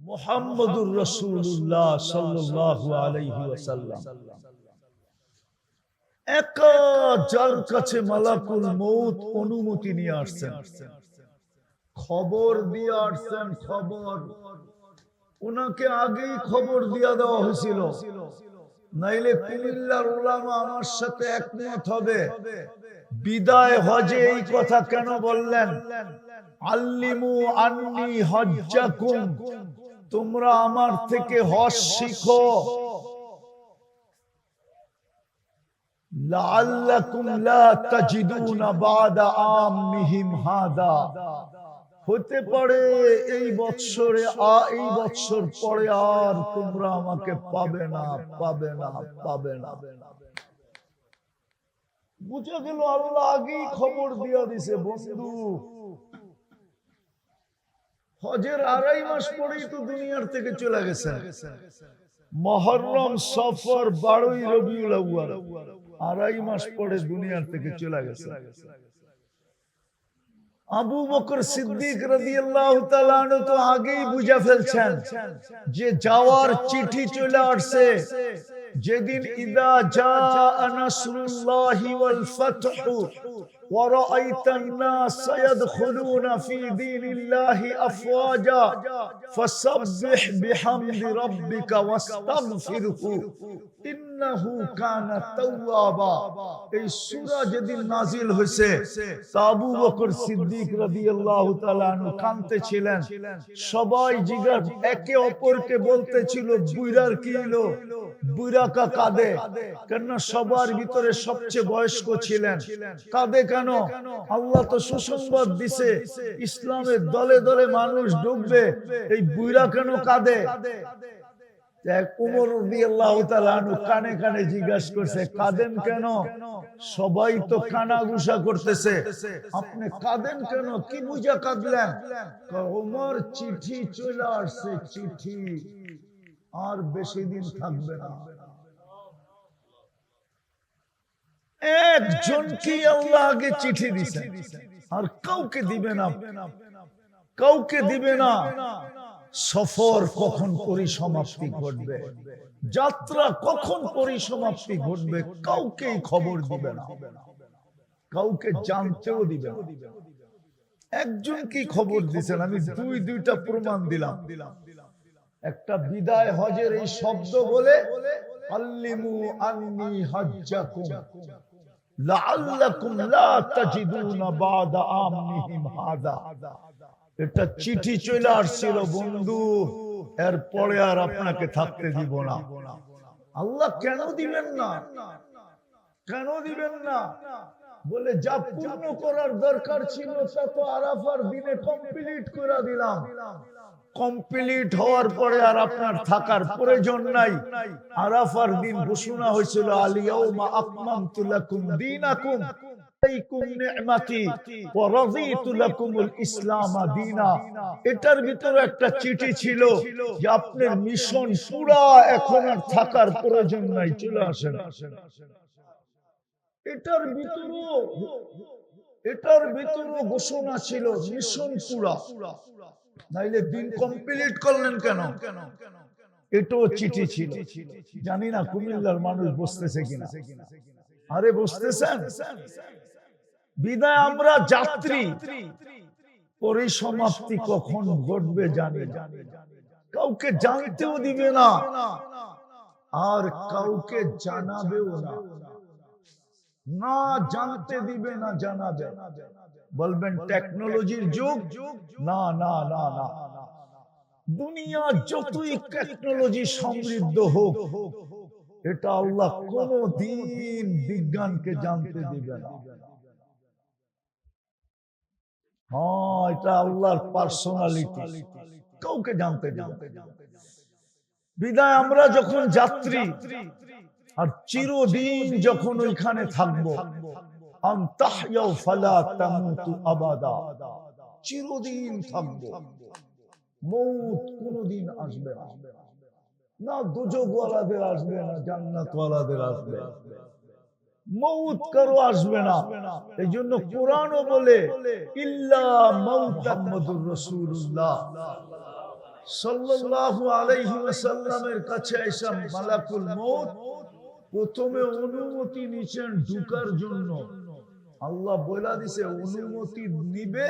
মুহাম্মদুর রাসূলুল্লাহ সাল্লাল্লাহু আলাইহি ওয়াসাল্লাম একা যার কাছে মালাকুল মউত অনুমতি নিয়ে আসছেন, খবর দিয়ে আসছেন। খবর ওনাকে আগেই খবর দিয়ে দেওয়া হয়েছিল, নাইলে কুমিল্লার উলামা আমার সাথে একমত হবে। বিদায় হজে এই কথা কেন বললেন? আল্লিমু আন্নি হজ্জাকুম, তোমরা আমার থেকে হজ শিখো। লাআল্লাকুম লা তাজিদুনা বাদা আমিহিম হাদা, হতে পারে এই বৎসরে এই বৎসর পরে আর তোমরা আমাকে পাবে না, পাবে না, পাবে না। বুঝা গেল আল্লাহ আগেই খবর দিয়া দিছে। বন্ধু, হজের 2.5 মাস পরেই তো দুনিয়ার থেকে চলে গেছে। মুহররম, সফর, 12ই রবিউল আউয়াল, 2.5 মাস পরে দুনিয়ার থেকে চলে গেছে। আবু বকর সিদ্দিক রাদিয়াল্লাহু তাআলা আনহু তো আগেই বুঝা ফেলছেন যে যাওয়ার চিঠি চলে আসছে। যেদিন ইদা জাআ নাসরুল্লাহি ওয়াল ফাতহু ওয়া রাআইতান নাস ইয়াদখুলুনা ফি দীনিল্লাহি আফওয়াজা ফাসাব্বিহ বিহামদি রাব্বিকা ওয়াস্তাগফিরহু ইন্নাহু কানা তাওয়াবা। এই সূরা যেদিন নাজিল হয়েছে, আবু বকর সিদ্দিক রাদিয়াল্লাহু তাআলা আনহু কাঁদতেছিলেন। সবাই জিজ্ঞাসা একে অপরকে বলতেছিল, বুইরার কি হলো? বুইরা কা কাঁদে কেন? সবার ভিতরে সবচেয়ে বয়স্ক ছিলেন, কাঁদে কেন? আল্লাহ তো সুসংবাদ দিছে ইসলামের দলে দলে মানুষ ঢুকবে, এই বুইরা কেন কাঁদে? উমর রাদিয়াল্লাহু তাআলা আনহু কানে কানে জিজ্ঞাসা করছে, কাঁদেন কেন? সবাই তো কানাঘুষা করতেছে, আপনি কাঁদেন কেন? কি বুঝা কাঁদলেন? উমর, চিঠি চলে আসছে, চিঠি আর বেশি দিন থাকবে না। একজনকে আল্লাহ আগে চিঠি দিছে, আর কাউকে দিবে না, কাউকে দিবে না। সফর কখন পরিসমাপ্তি ঘটবে, যাত্রা কখন পরিসমাপ্তি ঘটবে, কাউকেই খবর দিবে না, কাউকে জানতেও দিবে না। একজন কি খবর দিছেন, আমি দুইটা প্রমাণ দিলাম। একটা বিদায় হজের এই শব্দ বলে, আল্লিমু আন্নি হজ্জাকুম লাআল্লাকুম লা তাজিদুনা বাদা আমিহিম হাদা। এটা চিঠি চলে আসছিল বন্ধু, এরপরে আর আপনাকে থাকতে দিব না। আল্লাহ কেন দিবেন না? কেন দিবেন না? বলে যা পূর্ণ করার দরকার ছিল তা তো আরাফার দিনে কমপ্লিট করে দিলাম। কমপ্লিট হওয়ার পরে আর আপনার থাকার প্রয়োজন নাই। আরাফার দিন ঘোষণা হয়েছিল, আল ইয়াউমা আকমালতু লাকুম দীনাকুম এটার ভিতরে একটা চিঠি ছিল যে আপনার মিশন পুরা, এখন আর থাকার প্রয়োজন নাই, চলে আসেন। এটার ভিতরে ঘোষণা ছিল মিশন পুরা, নাইলে দিন কমপ্লিট করলেন কেন? এটাও চিঠি ছিল। জানি না কুমিল্লার মানুষ বুঝতেছে কিনা। আরে বুঝতেছেন? বিদায় আমরা যাত্রী, পরিসমাপ্তি কখন ঘটবে জানি না, কাউকে জানতেও দিবে না, আর কাউকে জানাবেও না। না জানতে দিবে না জানাবে। বলবেন টেকনোলজির যুগ। না না না না, দুনিয়া যতই টেকনোলজি সমৃদ্ধ হোক, এটা আল্লাহ কোনদিন বিজ্ঞানকে জানতে দিবে না। হ্যাঁ, এটা আল্লাহর পার্সোনালিটি, কাউকে জানতে দিবে না। বিদায় আমরা যখন যাত্রী, আর চিরদিন যখন ওইখানে থাকবো, আনতাহইয়া ফালা তামুতু আবাদা, চিরদিন থাকবো। মউত কোনদিন আসবে না, না দুজকওয়ালাদের আসবে না জান্নাতওয়ালাদের আসবে, মউত কারো আসবে না। এই জন্য কোরআনও বলে ইল্লা মাউতান মুহাম্মাদুর রাসূলুল্লাহ, সাল্লাল্লাহু আলাইহি ওয়াসাল্লামের কাছে এসে মালাকুল মউত প্রথমে অনুমতি নিছেন ঢুকার জন্য। আল্লাহ বলে দিছে অনুমতি নিবে,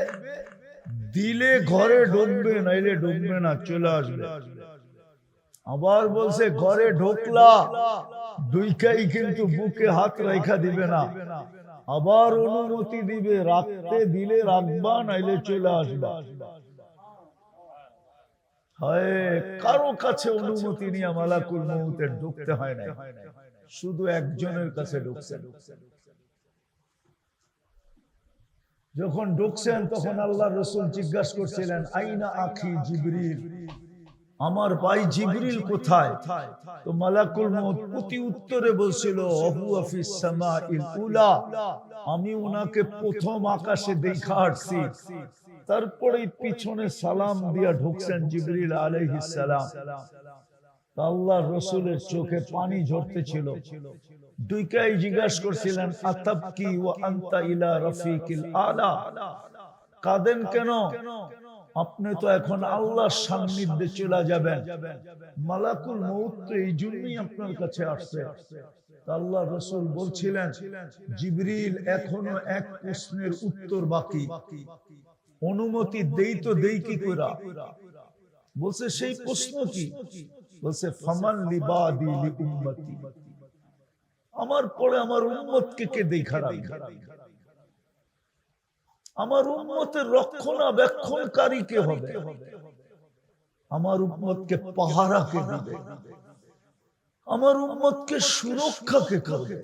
দিলে ঘরে ঢুকবে, নাইলে ঢুকবে না, চলে আসবে। আবার বলছে ঘরে ঢোকলা, দুইকাই কিন্তু বুকে হাত রাখা দিবে না। আবার অনুমতি দিবে, রাখতে দিলে রাখবা, নাইলে চলে আসবা। কারো কাছে অনুমতি নিয়ে মালাকুল মউতের ঢুকতে হয় না, শুধু একজনের কাছে ঢুকছে। যখন ঢুকছেন তখন আল্লাহ রাসূল জিজ্ঞাসা করছিলেন, আইনা আখি জিবরিল, আমার ভাই জিবরিল কোথায়? তো মালাকুল মউত প্রতি উত্তরে বলছিল, হুয়া ফিস সামাইল উলা, আমি উনাকে প্রথম আকাশে দেখা আসছি। তারপরে পিছনে সালাম দিয়া ঢুকছেন জিবরিল আলাইহিস সালাম। আল্লাহ রাসূলের চোখে পানি ঝরতেছিল। দুইকাই জিজ্ঞাসা করছিলেন, আতাবকি ওয়া আনতা ইলা রাফিকিল আলা, কাঁদেন কেন? আপনি তো এখন আল্লাহর সান্নিধ্যে চলে যাবেন। মালাকুল মউত তো এই জন্যই আপনার কাছে আসছে। আল্লাহ রাসূল বলছিলেন, জিবরিল এখনো এক প্রশ্নের উত্তর বাকি, অনুমতি দেই তো দেই কি কইরা? বলছে সেই প্রশ্ন কি? বলছে ফামান লিবাদি লিউম্মতি, আমার পরে আমার উম্মতকে কে দেখা রাখবে? আমার উম্মতের রক্ষণাবেক্ষণকারী কে হবে? আমার উম্মতকে পাহারা কে দিবে? আমার উম্মতকে সুরক্ষা কে করবে?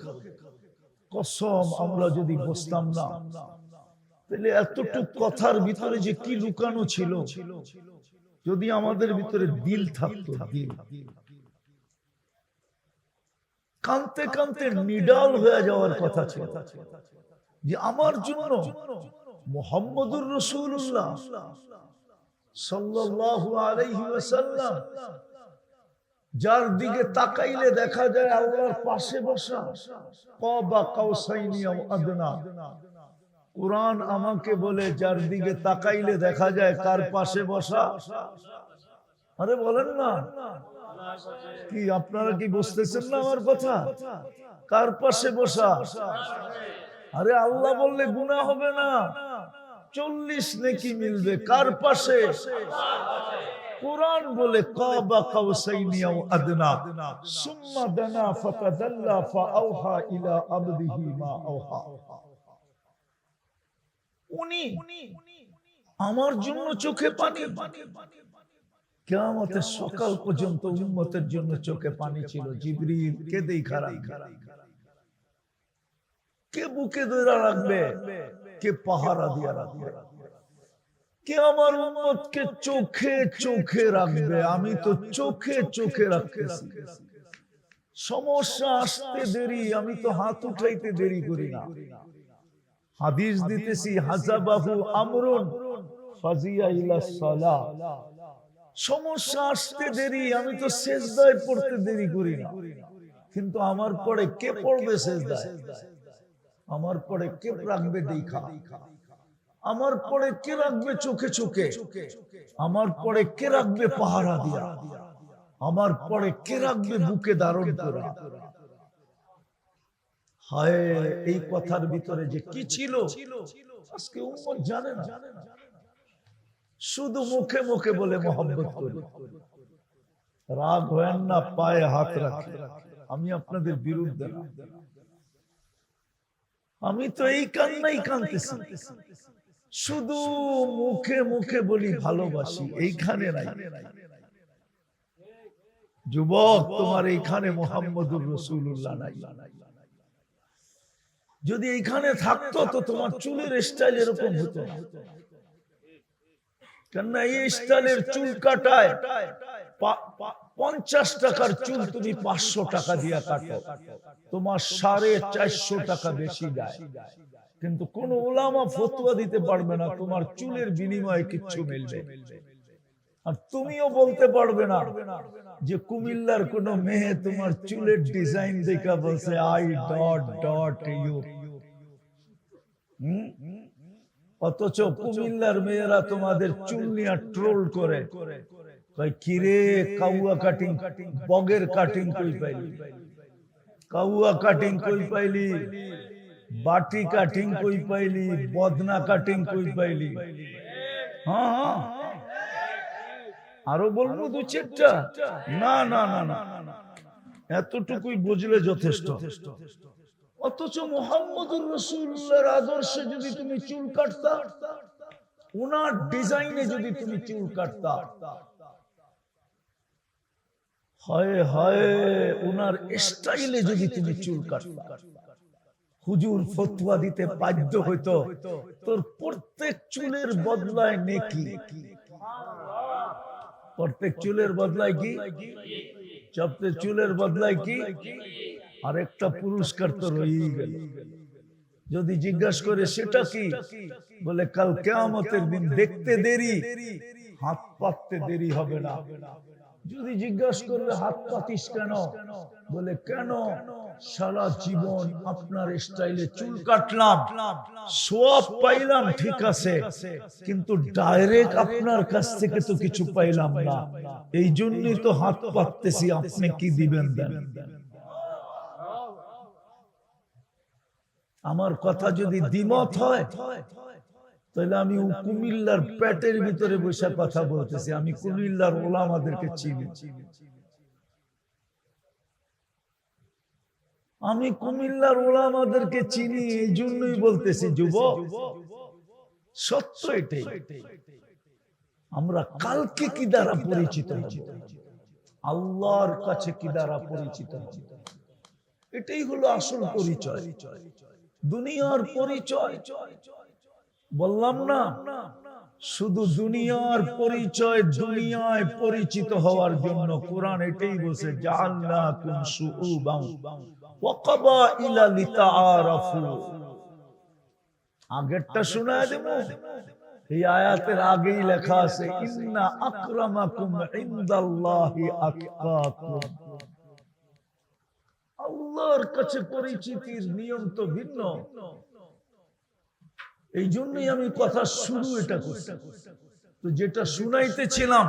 কসম, আমরা যদি বুঝতাম না তাহলে এতটুকু কথার ভিতরে যে কি লুকানো ছিল, যদি আমাদের ভিতরে দিল থাকতো, দিল, কানতে কানতে নিডাল হয়ে যাওয়ার কথা ছিল যে আমার জন্য মুহাম্মদুর রাসূলুল্লাহ সাল্লাল্লাহু আলাইহি ওয়াসাল্লাম, যার দিকে তাকাইলে দেখা যায় আল্লাহর পাশে বসা, কাবা কাউসাইনি আও আদনা। কুরআন আমাকে বলে যার দিকে তাকাইলে দেখা যায় কার পাশে বসা? আরে বলেন না, কি আপনারা কি বুঝতেছেন না আমার কথা? কার পাশে বসা? আরে আল্লাহ বললে গুনাহ হবে না, 40 নেকি মিলবে। কার পাশে? কুরআন বলে কাবা কাউসাইনি আও আদনা সুম্মা দানা ফাতাদাল্লা ফাআওহা ইলা আবদিহি মা আওহা। উনি আমার জন্য চোখে পানি, কিয়ামতের সকাল পর্যন্ত উম্মতের জন্য চোখে পানি ছিল। জিবরিল কে দেখা রাখবে? কে বুকে ধরে রাখবে? কে পাহারা দিয়ে রাখবে? কে আমার উম্মতকে চোখে চোখে রাখবে? আমি তো চোখে চোখে রাখতেছি। সমস্যা আসতে দেরি, আমি তো হাত উঠাইতে দেরি করি না। হাদিস দিতেছি, হাজাবাহু আমরুন ফাজিয়া ইলা সালাহ। সমস্যা আসতে দেরি, আমি তো সেজদায় পড়তে দেরি করি না। কিন্তু আমার পরে কে পড়বে সেজদায়? আমার পরে কে রাখবে দেখা? আমার পরে কে রাখবে চোখে চোখে? আমার পরে কে রাখবে পাহারা দিয়া? আমার পরে কে রাখবে বুকে ধারণ করা? হায়, এই কথার ভিতরে যে কি ছিল আজকে উম্মত জানে না। শুধু মুখে মুখে বলে মোহাম্মত করি। রাগ হয় না, পায়ে হাত রাখে। আমি আপনাদের বিরুদ্ধে না, আমি তো এই কান্নাই কাঁদতেছি। শুধু মুখে মুখে বলি ভালোবাসি, এইখানে নাই। যুবক, তোমার এইখানে মুহাম্মদুর রাসূলুল্লাহ নাই। যদি এইখানে থাকতো তো তোমার চুলের স্টাইল এরকম হতো না। কেননা এই স্টাইলের চুল কাটায় 50 টাকার চুল তুমি 500 টাকা দিয়ে কাটো, তোমার 450 টাকা বেশি যায়। কিন্তু কোন উলামা ফতোয়া দিতে পারবে না তোমার চুলের বিনিময়ে কিচ্ছু মিলবে। আর তুমিও বলতে পারবে না যে কুমিল্লার কোন মেয়ে তোমার চুলের ডিজাইন দেখা বলছে আই ডট ডট ইউ। অথচ কুমিল্লার মেয়েরা তোমাদের চুল নিয়ে ট্রোল করে, কই কিরে কাউয়া কাটিং বগের কাটিং কই পাইলি, কাউয়া কাটিং কই পাইলি, বাটি কাটিং কই পাইলি, বদনা কাটিং কই পাইলি? হ্যাঁ আরো বলবো দু চারটা? না না না না, এতটুকুই বুঝলে যথেষ্ট। অথচ মুহাম্মদুর রাসূলুল্লাহর আদর্শে যদি তুমি চুল কাটতা, ওনার ডিজাইনে যদি তুমি চুল কাটতা, হায় হায় ওনার স্টাইলে যদি তুমি চুল কাটতা, হুজুর ফতোয়া দিতে বাধ্য হইতো তোর প্রত্যেক চুলের বদলায় নেকি। প্রত্যেক চুলের বদলায় কি? প্রত্যেক চুলের বদলায় কি? আরেকটা পুরস্কার তো রয়েই গেল। যদি জিজ্ঞাসা করে সেটা কি, বলে কাল কিয়ামতের দিন দেখতে দেরি, হাত পাততে দেরি হবে না। যদি জিজ্ঞাসা করলে হাত পাতিস কেন, বলে কেন সারা জীবন আপনার স্টাইলে চুল কাটলাম, সওয়াব পাইলাম ঠিক আছে, কিন্তু ডাইরেক্ট আপনার কাছ থেকে তো কিছু পাইলাম না, এই জন্যই তো হাত পাততেছি, আপনি কি দিবেন দেন। আমার কথা যদি দ্বিমত হয় তাহলে আমি কুমিল্লার পেটের ভিতরে বসে কথা বলতেছি, আমি কুমিল্লার ওলামাদেরকে চিনি, আমি কুমিল্লার ওলামাদেরকে চিনি, এই জন্যই বলতেছি যুবক, সত্য এটাই। আমরা কালকে কি দ্বারা পরিচিত হব, আল্লাহর কাছে কি দ্বারা পরিচিত হব, এটাই হলো আসল পরিচয়। দুনিয়ার পরিচয় বললাম না, শুধু দুনিয়ার পরিচয়, দুনিয়ায় পরিচিত হওয়ার জন্য কোরআন এটাই বলছে, জাআলনাকুম শুউবান ওয়া ক্বাবাইলা লিতাআরাফু। আগেরটা শোনায় দেব, এই আয়াতের আগেই লেখা আছে, ইন্না আকরামাকুম ইনদাল্লাহি আতকাকুম। আল্লাহর কাছে পরিচিতির নিয়ম তো ভিন্ন। এই জন্যই আমি কথা শুরু এটা করছি। তো যেটা শুনাইতেছিলাম